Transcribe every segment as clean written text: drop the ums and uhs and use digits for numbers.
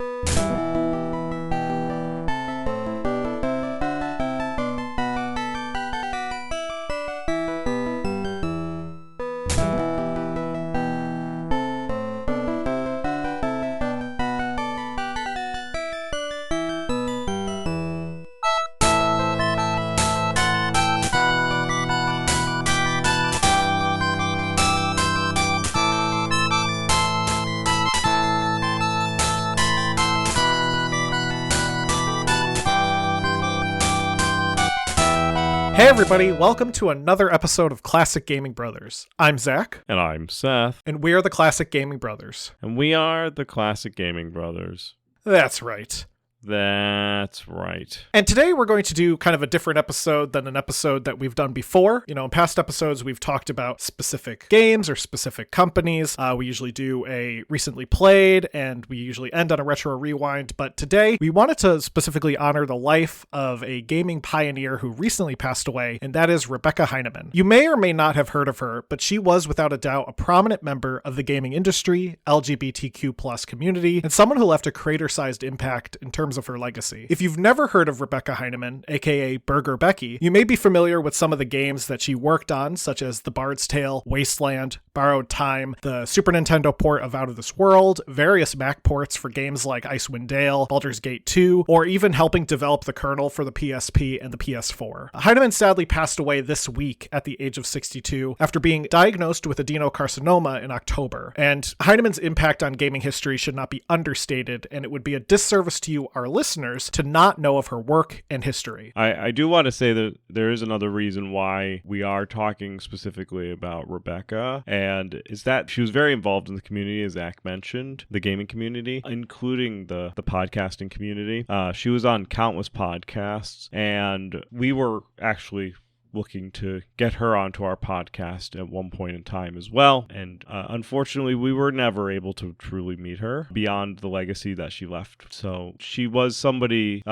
Hey everybody, welcome to another episode of Classic Gaming Brothers. I'm Zach. And I'm Seth. And we are the Classic Gaming Brothers. And we are the Classic Gaming Brothers. That's right. That's right. And today we're going to do kind of a different episode than an episode that we've done before. You know, in past episodes, we've talked about specific games or specific companies. We usually do a recently played, and we usually end on a retro rewind. But today, we wanted to specifically honor the life of a gaming pioneer who recently passed away, and that is Rebecca Heineman. You may or may not have heard of her, but she was without a doubt a prominent member of the gaming industry, LGBTQ+ community, and someone who left a crater-sized impact in terms of her legacy. If you've never heard of Rebecca Heineman, aka Burger Becky, you may be familiar with some of the games that she worked on, such as The Bard's Tale, Wasteland, Borrowed Time, the Super Nintendo port of Out of This World, various Mac ports for games like Icewind Dale, Baldur's Gate 2, or even helping develop the kernel for the PSP and the PS4. Heineman sadly passed away this week at the age of 62 after being diagnosed with adenocarcinoma in October. And Heineman's impact on gaming history should not be understated, and it would be a disservice to you, our listeners, to not know of her work and history. I do want to say that there is another reason why we are talking specifically about Rebecca, and is that she was very involved in the community, as Zach mentioned, the gaming community, including the podcasting community. She was on countless podcasts, and we were actually looking to get her onto our podcast at one point in time as well. And unfortunately, we were never able to truly meet her beyond the legacy that she left. So she was somebody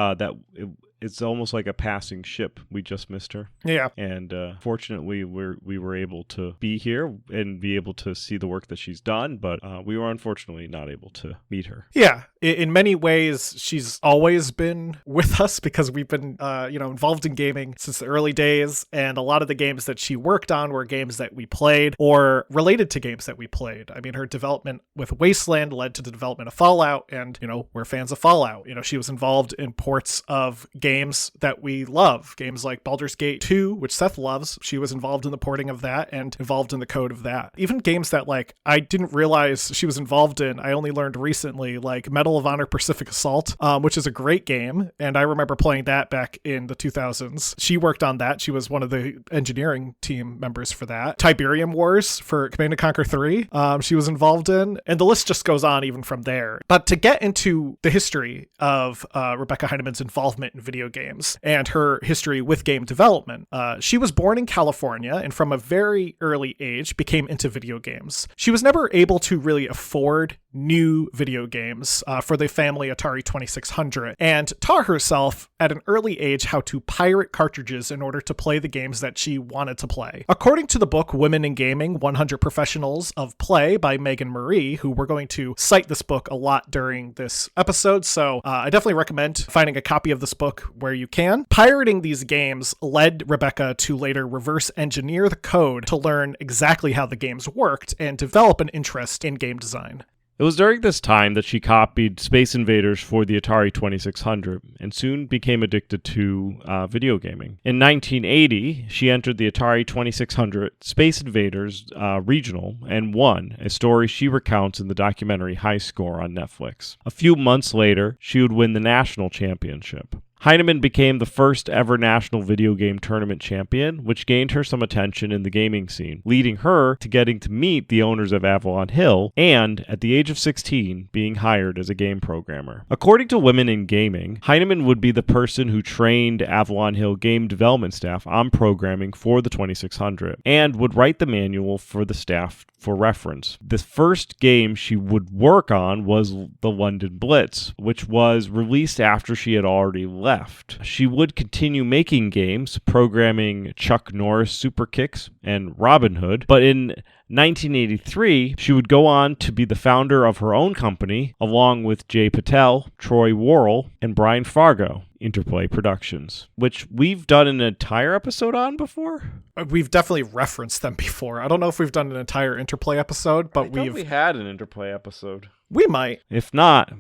it's almost like a passing ship. We just missed her. Yeah. And fortunately, we were able to be here and be able to see the work that she's done, but we were unfortunately not able to meet her. Yeah. In many ways, she's always been with us because we've been involved in gaming since the early days, and a lot of the games that she worked on were games that we played or related to games that we played. I mean, her development with Wasteland led to the development of Fallout, and, we're fans of Fallout. She was involved in ports of games that we love. Games like Baldur's Gate 2, which Seth loves. She was involved in the porting of that and involved in the code of that. Even games that I didn't realize she was involved in, I only learned recently, like Medal of Honor Pacific Assault, which is a great game. And I remember playing that back in the 2000s. She worked on that. She was one of the engineering team members for that. Tiberium Wars for Command & Conquer 3, she was involved in. And the list just goes on even from there. But to get into the history of Rebecca Heineman's involvement in video games and her history with game development. She was born in California and from a very early age became into video games. She was never able to really afford new video games for the family Atari 2600 and taught herself at an early age how to pirate cartridges in order to play the games that she wanted to play. According to the book Women in Gaming, 100 Professionals of Play by Megan Marie, who we're going to cite this book a lot during this episode, so I definitely recommend finding a copy of this book where you can. Pirating these games led Rebecca to later reverse engineer the code to learn exactly how the games worked and develop an interest in game design. It was during this time that she copied Space Invaders for the Atari 2600 and soon became addicted to video gaming. In 1980, she entered the Atari 2600 Space Invaders Regional and won, a story she recounts in the documentary High Score on Netflix. A few months later, she would win the national championship. Heineman became the first ever national video game tournament champion, which gained her some attention in the gaming scene, leading her to getting to meet the owners of Avalon Hill and, at the age of 16, being hired as a game programmer. According to Women in Gaming, Heineman would be the person who trained Avalon Hill game development staff on programming for the 2600 and would write the manual for the staff for reference. The first game she would work on was the London Blitz, which was released after she had already left. She would continue making games, programming Chuck Norris Super Kicks and Robin Hood, but in 1983, she would go on to be the founder of her own company, along with Jay Patel, Troy Worrell, and Brian Fargo, Interplay Productions, which we've done an entire episode on before. We've definitely referenced them before. I don't know if we've done an entire Interplay episode, but we had an Interplay episode. We might. If not,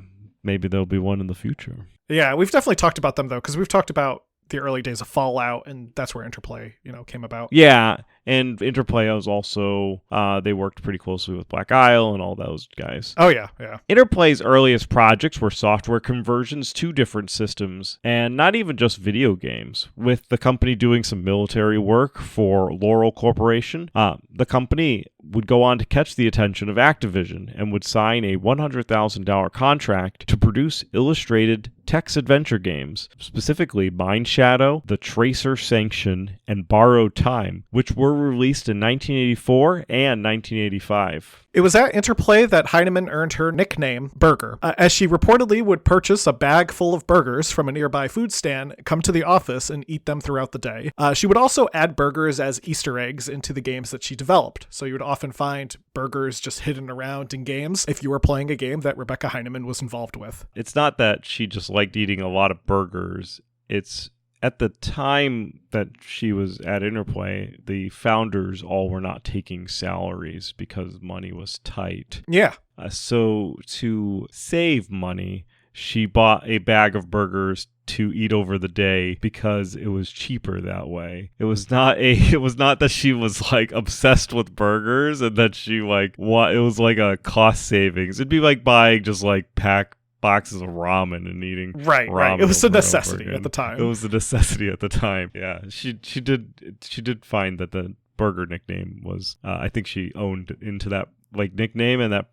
maybe there'll be one in the future. Yeah, we've definitely talked about them, though, because we've talked about the early days of Fallout, and that's where Interplay, came about. Yeah, and Interplay was also, they worked pretty closely with Black Isle and all those guys. Oh, yeah. Interplay's earliest projects were software conversions to different systems, and not even just video games. With the company doing some military work for Laurel Corporation, the company would go on to catch the attention of Activision and would sign a $100,000 contract to produce illustrated text adventure games, specifically Mind Shadow, The Tracer Sanction, and Borrowed Time, which were released in 1984 and 1985. It was at Interplay that Heineman earned her nickname, Burger, as she reportedly would purchase a bag full of burgers from a nearby food stand, come to the office, and eat them throughout the day. She would also add burgers as Easter eggs into the games that she developed. So you would often find burgers just hidden around in games if you were playing a game that Rebecca Heineman was involved with. It's not that she just liked eating a lot of burgers. It's at the time that she was at Interplay, the founders all were not taking salaries because money was tight. Yeah. So to save money, she bought a bag of burgers to eat over the day because it was cheaper that way. It was not that she was like obsessed with burgers and that she it was like a cost savings. It'd be like buying just like boxes of ramen and eating right. It was a necessity at the time. It was a necessity at the time. Yeah, she did find that the burger nickname was I think she owned into that nickname and that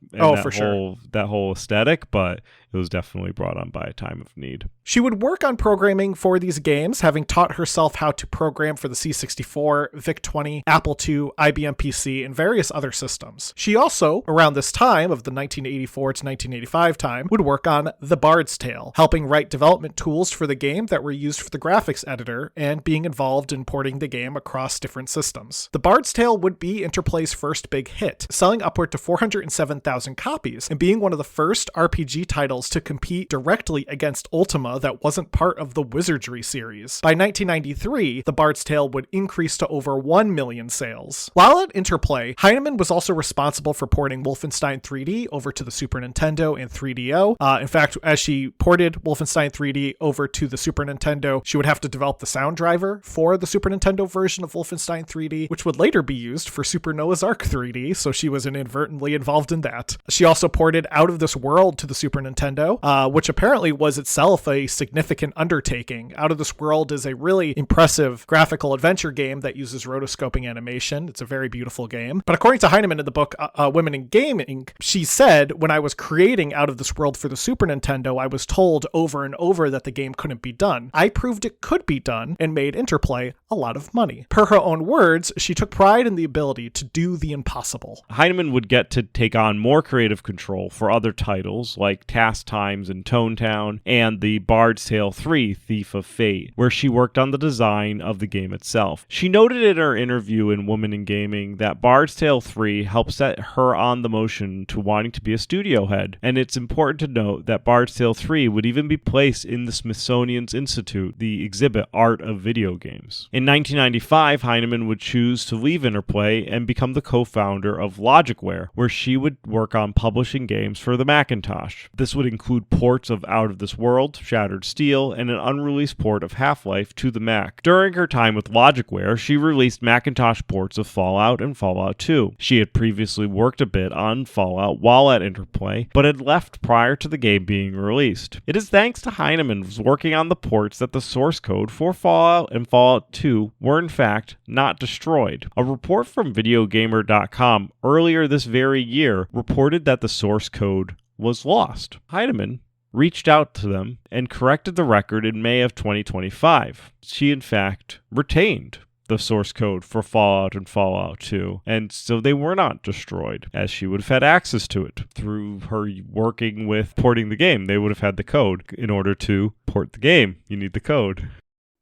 whole aesthetic, but it was definitely brought on by a time of need. She would work on programming for these games, having taught herself how to program for the C64, VIC-20, Apple II, IBM PC, and various other systems. She also, around this time of the 1984 to 1985 time, would work on The Bard's Tale, helping write development tools for the game that were used for the graphics editor and being involved in porting the game across different systems. The Bard's Tale would be Interplay's first big hit, selling upward to 407,000 copies and being one of the first RPG titles to compete directly against Ultima that wasn't part of the Wizardry series. By 1993, The Bard's Tale would increase to over 1 million sales. While at Interplay, Heineman was also responsible for porting Wolfenstein 3D over to the Super Nintendo and 3DO. In fact, as she ported Wolfenstein 3D over to the Super Nintendo, she would have to develop the sound driver for the Super Nintendo version of Wolfenstein 3D, which would later be used for Super Noah's Ark 3D, so she was inadvertently involved in that. She also ported Out of This World to the Super Nintendo, which apparently was itself a significant undertaking. Out of This World is a really impressive graphical adventure game that uses rotoscoping animation. It's a very beautiful game. But according to Heineman in the book Women in Gaming, she said, when I was creating Out of This World for the Super Nintendo, I was told over and over that the game couldn't be done. I proved it could be done and made Interplay a lot of money. Per her own words, she took pride in the ability to do the impossible. Heineman would get to take on more creative control for other titles like Task Times and Tone Town and the Bard's Tale 3 Thief of Fate, where she worked on the design of the game itself. She noted in her interview in Women in Gaming that Bard's Tale 3 helped set her on the motion to wanting to be a studio head, and it's important to note that Bard's Tale 3 would even be placed in the Smithsonian's Institute, the exhibit Art of Video Games. In 1995, Heineman would choose to leave Interplay and become the co-founder of Logicware, where she would work on publishing games for the Macintosh. This would include ports of Out of This World, Shattered Steel, and an unreleased port of Half-Life to the Mac. During her time with Logicware, she released Macintosh ports of Fallout and Fallout 2. She had previously worked a bit on Fallout while at Interplay, but had left prior to the game being released. It is thanks to Heineman's working on the ports that the source code for Fallout and Fallout 2 were in fact not destroyed. A report from VideoGamer.com earlier this very year reported that the source code was lost. Heineman reached out to them and corrected the record in May of 2025. She, in fact, retained the source code for Fallout and Fallout 2. And so they were not destroyed, as she would have had access to it through her working with porting the game. They would have had the code. In order to port the game, you need the code.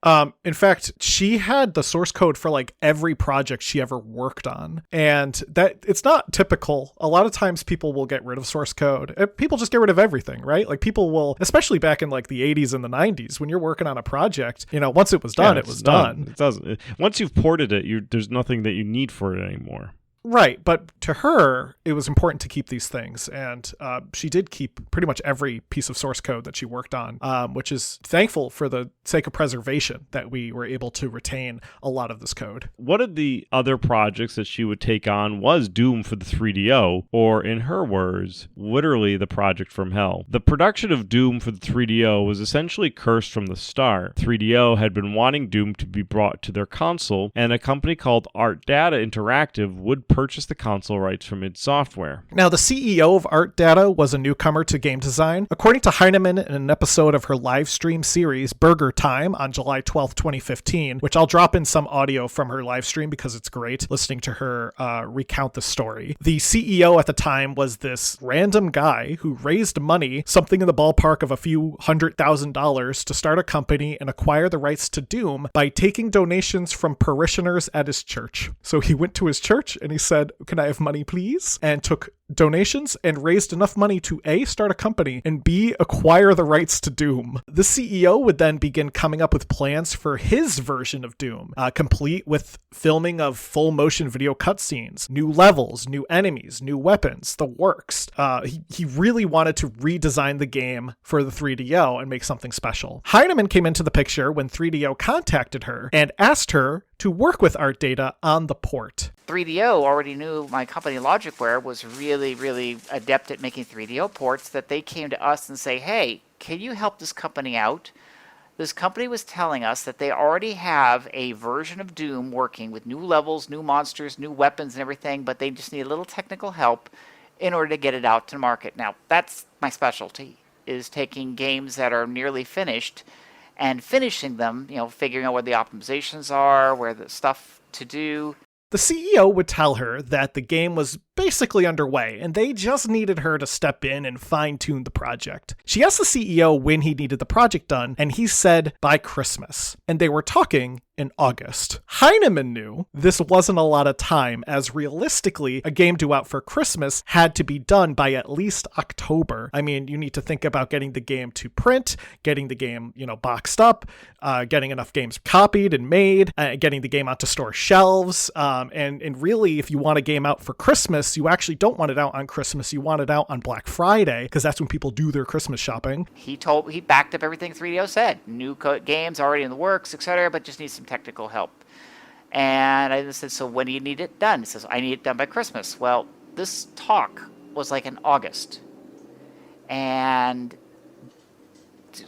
In fact, she had the source code for like every project she ever worked on. And that it's not typical. A lot of times people will get rid of source code. People just get rid of everything, right? Like people will, especially back in like the 80s and the 90s, when you're working on a project, once it was done, it was done. It doesn't. Once you've ported it, there's nothing that you need for it anymore. Right, but to her, it was important to keep these things, and she did keep pretty much every piece of source code that she worked on, which is thankful for the sake of preservation that we were able to retain a lot of this code. One of the other projects that she would take on was Doom for the 3DO, or in her words, literally the project from hell. The production of Doom for the 3DO was essentially cursed from the start. 3DO had been wanting Doom to be brought to their console, and a company called Art Data Interactive would purchase the console rights from id Software. Now, the CEO of Art Data was a newcomer to game design. According to Heineman in an episode of her live stream series, Burger Time, on July 12th, 2015, which I'll drop in some audio from her live stream because it's great listening to her recount the story. The CEO at the time was this random guy who raised money, something in the ballpark of a few $100,000, to start a company and acquire the rights to Doom by taking donations from parishioners at his church. So he went to his church and he said, "Can I have money, please?" and took donations and raised enough money to A, start a company, and B, acquire the rights to Doom. The CEO would then begin coming up with plans for his version of Doom, complete with filming of full motion video cutscenes, new levels, new enemies, new weapons, the works. He really wanted to redesign the game for the 3DO and make something special. Heineman came into the picture when 3DO contacted her and asked her to work with Art Data on the port. 3DO already knew my company Logicware was really adept at making 3DO ports, that they came to us and say, "Hey, can you help this company out?" This company was telling us that they already have a version of Doom working with new levels, new monsters, new weapons and everything, but they just need a little technical help in order to get it out to market. Now, that's my specialty, is taking games that are nearly finished and finishing them, figuring out where the optimizations are, where the stuff to do. The CEO would tell her that the game was basically underway, and they just needed her to step in and fine-tune the project. She asked the CEO when he needed the project done, and he said by Christmas. And they were talking in August. Heineman knew this wasn't a lot of time, as realistically, a game due out for Christmas had to be done by at least October. I mean, you need to think about getting the game to print, getting the game, boxed up, getting enough games copied and made, getting the game onto store shelves, and really, if you want a game out for Christmas, you actually don't want it out on Christmas. You want it out on Black Friday, because that's when people do their Christmas shopping. He backed up everything 3DO said. New games already in the works, etc., but just need some technical help. And I said, "So when do you need it done?" He says, "I need it done by Christmas." Well, this talk was like in August. And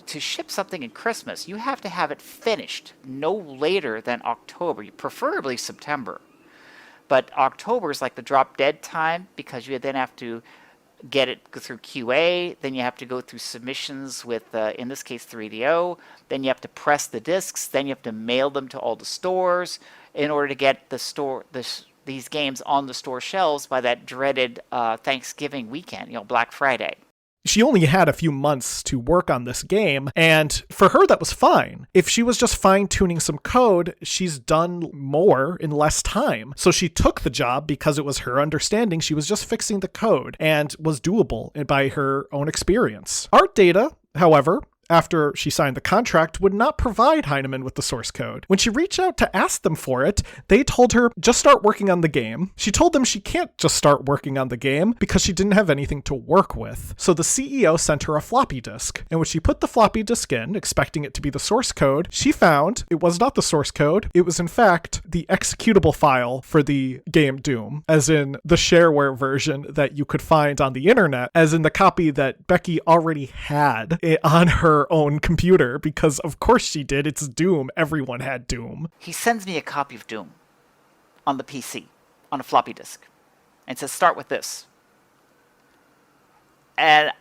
to ship something in Christmas, you have to have it finished no later than October, preferably September. But October is like the drop dead time, because you then have to get it through QA, then you have to go through submissions with, in this case, 3DO, then you have to press the discs, then you have to mail them to all the stores in order to get these games on the store shelves by that dreaded Thanksgiving weekend, Black Friday. She only had a few months to work on this game, and for her that was fine. If she was just fine-tuning some code, she's done more in less time. So she took the job because it was her understanding she was just fixing the code and was doable by her own experience. Art Data, however, after she signed the contract, would not provide Heineman with the source code. When she reached out to ask them for it, they told her, just start working on the game. She told them she can't just start working on the game because she didn't have anything to work with. So the CEO sent her a floppy disk. And when she put the floppy disk in, expecting it to be the source code, she found it was not the source code. It was in fact the executable file for the game Doom, as in the shareware version that you could find on the internet, as in the copy that Becky already had on her own computer, because of course she did. It's Doom. Everyone had Doom. He sends me a copy of Doom on the PC, on a floppy disk, and says, "Start with this." And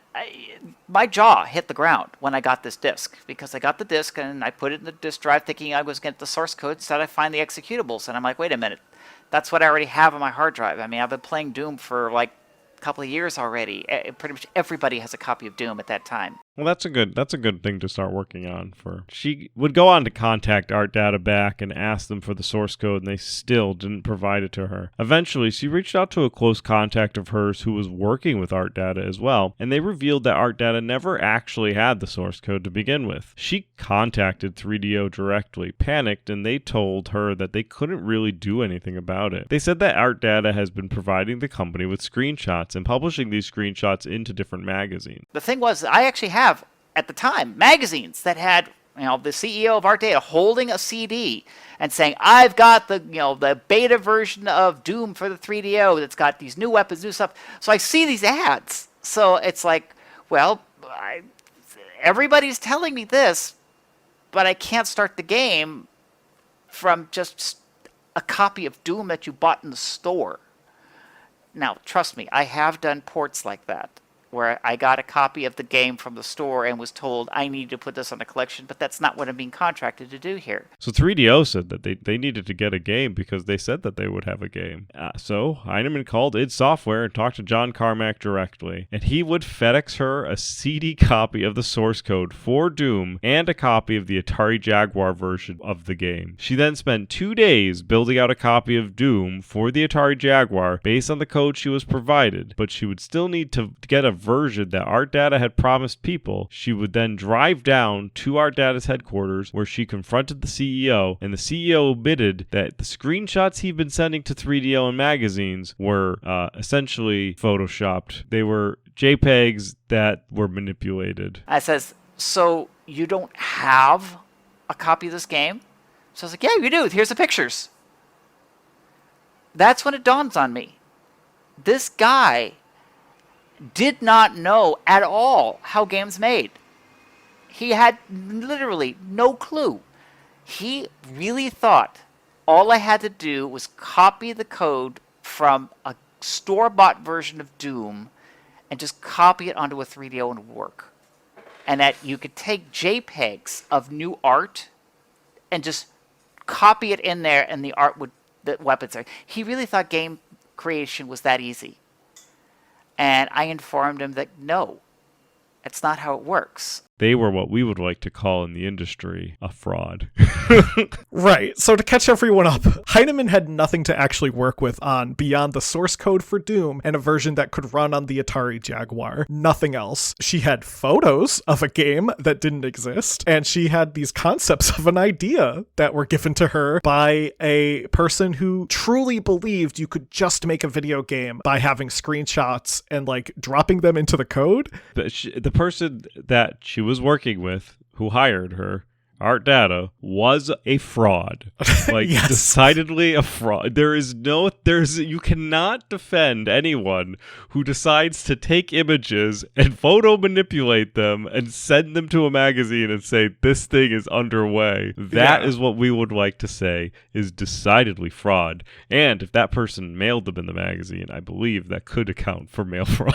my jaw hit the ground when I got this disc, because I got the disc and I put it in the disc drive thinking I was going to get the source code. Instead, I find the executables, and I'm like, wait a minute, that's what I already have on my hard drive. I mean, I've been playing Doom for like a couple of years already. Pretty much everybody has a copy of Doom at that time. Well, that's a good thing to start working on. She would go on to contact Art Data back and ask them for the source code, and they still didn't provide it to her. Eventually, she reached out to a close contact of hers who was working with Art Data as well, and they revealed that Art Data never actually had the source code to begin with. She contacted 3DO directly, panicked, and they told her that they couldn't really do anything about it. They said that Art Data has been providing the company with screenshots and publishing these screenshots into different magazines. The thing was, I actually have, at the time, magazines that had, the CEO of Art Data holding a CD and saying, I've got the beta version of Doom for the 3DO that's got these new weapons, new stuff. So I see these ads. So it's like, well, everybody's telling me this, but I can't start the game from just a copy of Doom that you bought in the store. Now, trust me, I have done ports like that, where I got a copy of the game from the store and was told I need to put this on the collection, but that's not what I'm being contracted to do here. So 3DO said that they needed to get a game because they said that they would have a game. So Heineman called id Software and talked to John Carmack directly, and he would FedEx her a CD copy of the source code for Doom and a copy of the Atari Jaguar version of the game. She then spent 2 days building out a copy of Doom for the Atari Jaguar based on the code she was provided, but she would still need to get a version that Art Data had promised people. She would then drive down to Art Data's headquarters where she confronted the CEO, and the CEO admitted that the screenshots he'd been sending to 3DO and magazines were essentially photoshopped. They were JPEGs that were manipulated. I says, so you don't have a copy of this game? So I was like, yeah, you do. Here's the pictures. That's when it dawns on me. This guy did not know at all how games made. He had literally no clue. He really thought all I had to do was copy the code from a store-bought version of Doom and just copy it onto a 3DO and work. And that you could take JPEGs of new art and just copy it in there and the art would, the weapons are. He really thought game creation was that easy. And I informed him that no, that's not how it works. They were what we would like to call in the industry a fraud. Right. So to catch everyone up, Heineman had nothing to actually work with on beyond the source code for Doom and a version that could run on the Atari Jaguar. Nothing else. She had photos of a game that didn't exist, and she had these concepts of an idea that were given to her by a person who truly believed you could just make a video game by having screenshots and like dropping them into the code. The person that she was working with, who hired her, Art Data, was a fraud. Like, Yes. Decidedly a fraud. You cannot defend anyone who decides to take images and photo manipulate them and send them to a magazine and say, this thing is underway. That is what we would like to say is decidedly fraud. And if that person mailed them in the magazine, I believe that could account for mail fraud.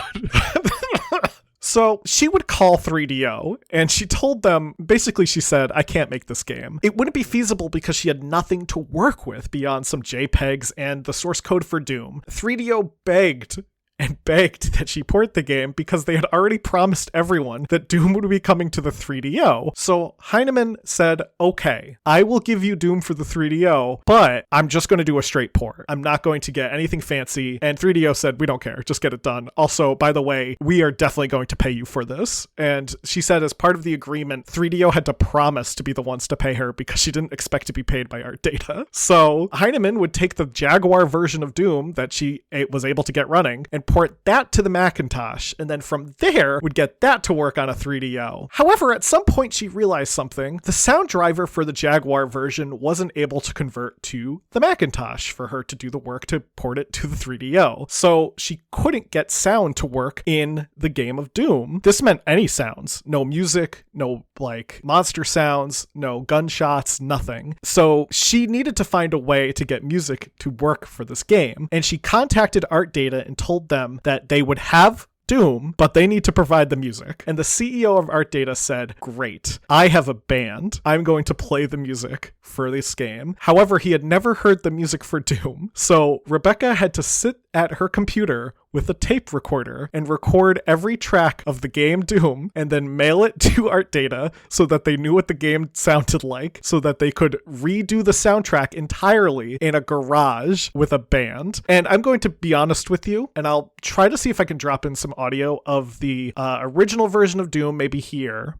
So she would call 3DO and she told them, basically she said, I can't make this game. It wouldn't be feasible because she had nothing to work with beyond some JPEGs and the source code for Doom. 3DO begged and begged that she port the game because they had already promised everyone that Doom would be coming to the 3DO. So Heineman said, okay, I will give you Doom for the 3DO, but I'm just going to do a straight port. I'm not going to get anything fancy. And 3DO said, we don't care, just get it done. Also, by the way, we are definitely going to pay you for this. And she said as part of the agreement, 3DO had to promise to be the ones to pay her because she didn't expect to be paid by Art Data. So Heineman would take the Jaguar version of Doom that she was able to get running and port that to the Macintosh, and then from there would get that to work on a 3DO. However, at some point she realized something. The sound driver for the Jaguar version wasn't able to convert to the Macintosh for her to do the work to port it to the 3DO. So she couldn't get sound to work in the game of Doom. This meant any sounds. No music, no like monster sounds, no gunshots, nothing. So she needed to find a way to get music to work for this game. And she contacted Art Data and told them that they would have Doom, but they need to provide the music. And the CEO of Art Data said, great, I have a band. I'm going to play the music for this game. However, he had never heard the music for Doom. So Rebecca had to sit at her computer with a tape recorder and record every track of the game Doom and then mail it to Art Data so that they knew what the game sounded like, so that they could redo the soundtrack entirely in a garage with a band. And I'm going to be honest with you, and I'll try to see if I can drop in some audio of the original version of Doom, maybe here.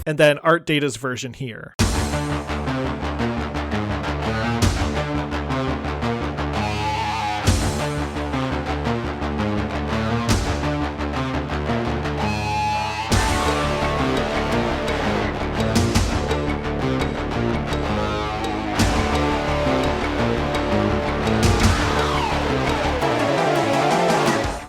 And then Art Data's version here.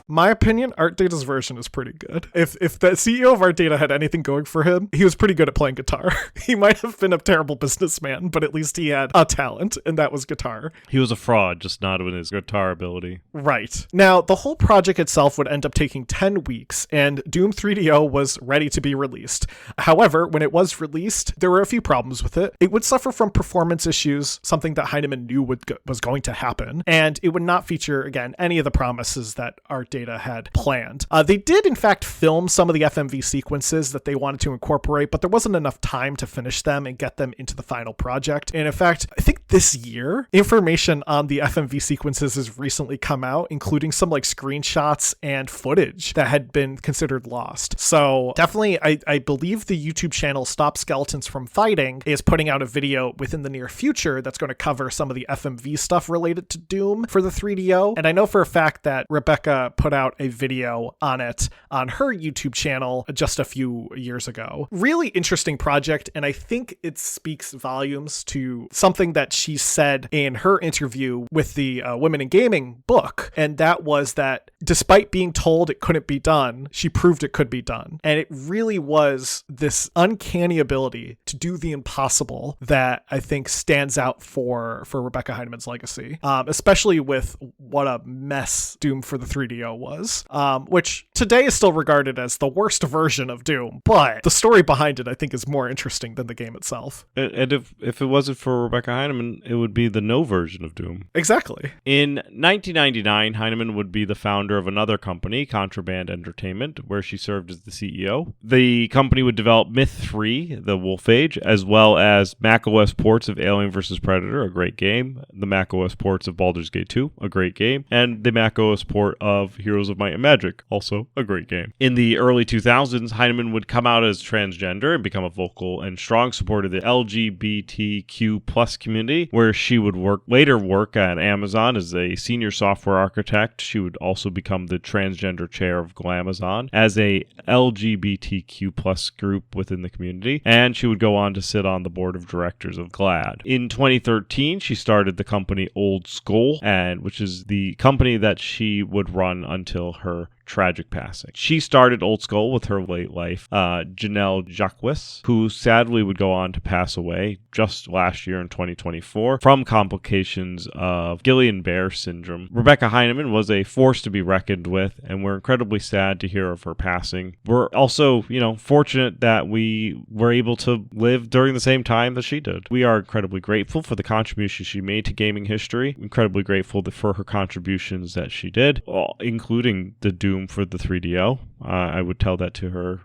My opinion, Art Data's version is pretty good. If the CEO of Art Data had anything going for him, he was pretty good at playing guitar. He might have been a terrible businessman, but at least he had a talent, and that was guitar. He was a fraud, just not in his guitar ability. Right. Now, the whole project itself would end up taking 10 weeks, and Doom 3DO was ready to be released. However, when it was released, there were a few problems with it. It would suffer from performance issues, something that Heineman knew was going to happen, and it would not feature, again, any of the promises that Art Data had planned. They did, in fact, film some of the FMV sequences that they wanted to incorporate, but there wasn't enough time to finish them and get them into the final project. And in fact, I think this year, information on the FMV sequences has recently come out, including some like screenshots and footage that had been considered lost. So definitely, I believe the YouTube channel Stop Skeletons from Fighting is putting out a video within the near future that's going to cover some of the FMV stuff related to Doom for the 3DO. And I know for a fact that Rebecca put out a video on it on her YouTube channel just a few years ago. Really interesting project, and I think it speaks volumes to something that she said in her interview with the Women in Gaming book, and that was that despite being told it couldn't be done, she proved it could be done. And it really was this uncanny ability to do the impossible that I think stands out for Rebecca Heineman's legacy, especially with what a mess Doom for the 3DO was, which today is still regarded as the worst version of Doom, but the story behind it I think is more interesting than the game itself. And if it wasn't for Rebecca Heineman, it would be the no version of Doom. Exactly. In 1999, Heineman would be the founder of another company, Contraband Entertainment, where she served as the CEO. The company would develop Myth 3, The Wolf Age, as well as macOS ports of Alien vs. Predator, a great game, the macOS ports of Baldur's Gate 2, a great game, and the macOS port of Heroes of Might and Magic, also a great game. In the early 2000s, Heineman would come out as transgender and become a vocal and strong supporter of the LGBTQ plus community, where she would later work at Amazon as a senior software architect. She would also become the transgender chair of Glamazon as a LGBTQ plus group within the community, and she would go on to sit on the board of directors of GLAAD. In 2013, she started the company Old Skull, which is the company that she would run until her tragic passing. She started Old Skull with her late wife, Janelle Jacques, who sadly would go on to pass away just last year in 2024 from complications of Guillain-Barré syndrome. Rebecca Heineman was a force to be reckoned with, and we're incredibly sad to hear of her passing. We're also, fortunate that we were able to live during the same time that she did. We are incredibly grateful for the contributions she made to gaming history, incredibly grateful for her contributions that she did, including the Doom for the 3DO. I would tell that to her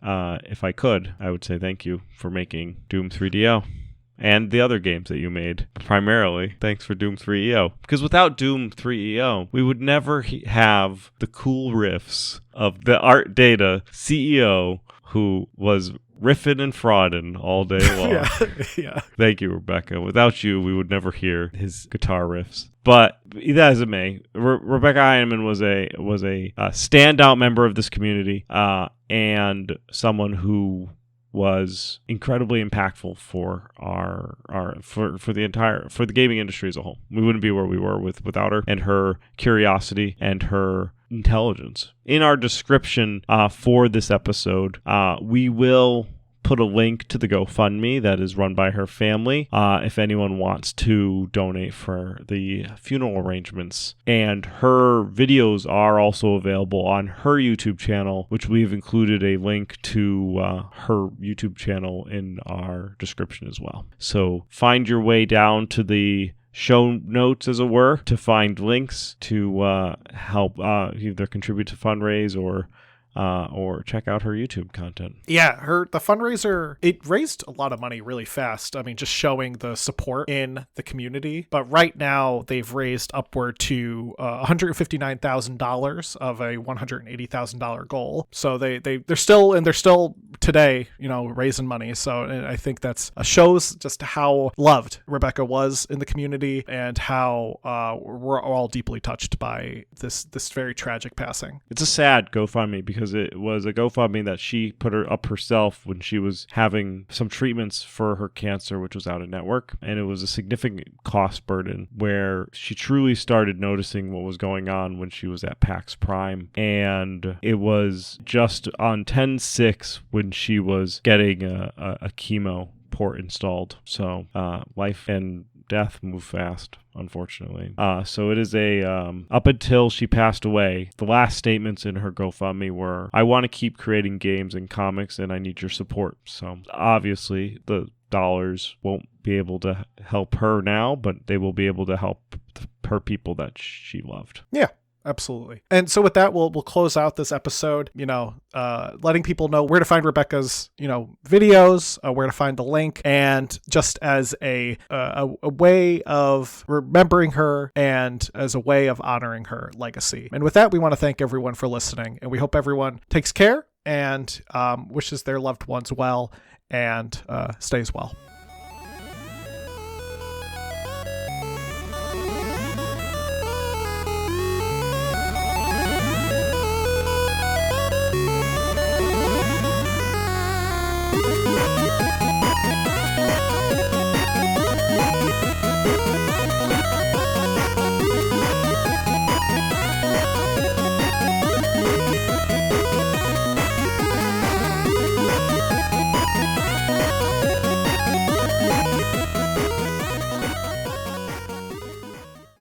if I could. I would say thank you for making Doom 3DO and the other games that you made. Primarily, thanks for Doom 3EO. Because without Doom 3EO, we would never have the cool riffs of the Art Data CEO who was riffing and frauding all day long. Yeah. Thank you, Rebecca. Without you, we would never hear his guitar riffs. But that as it may, Rebecca Heineman was a standout member of this community, and someone who was incredibly impactful for for the gaming industry as a whole. We wouldn't be where we were without her and her curiosity and her intelligence. In our description for this episode, we will put a link to the GoFundMe that is run by her family if anyone wants to donate for the funeral arrangements. And her videos are also available on her YouTube channel, which we've included a link to her YouTube channel in our description as well. So find your way down to the show notes, as it were, to find links to help either contribute to fundraise or check out her YouTube content. Yeah, the fundraiser, it raised a lot of money really fast. I mean, just showing the support in the community. But right now, they've raised upward to $159,000 of a $180,000 goal. So they're still today, raising money. So I think that's shows just how loved Rebecca was in the community and how we're all deeply touched by this very tragic passing. It's a sad GoFundMe because it was a GoFundMe that she put up herself when she was having some treatments for her cancer, which was out of network. And it was a significant cost burden where she truly started noticing what was going on when she was at PAX Prime. And it was just on 10/6 when she was getting a chemo port installed. So life and death move fast, unfortunately. So it is up until she passed away, the last statements in her GoFundMe were, "I want to keep creating games and comics and I need your support." So obviously the dollars won't be able to help her now, but they will be able to help her people that she loved. Yeah. Absolutely. And so with that, we'll close out this episode, letting people know where to find Rebecca's, videos, where to find the link, and just as a way of remembering her and as a way of honoring her legacy. And with that, we want to thank everyone for listening, and we hope everyone takes care and wishes their loved ones well and stays well.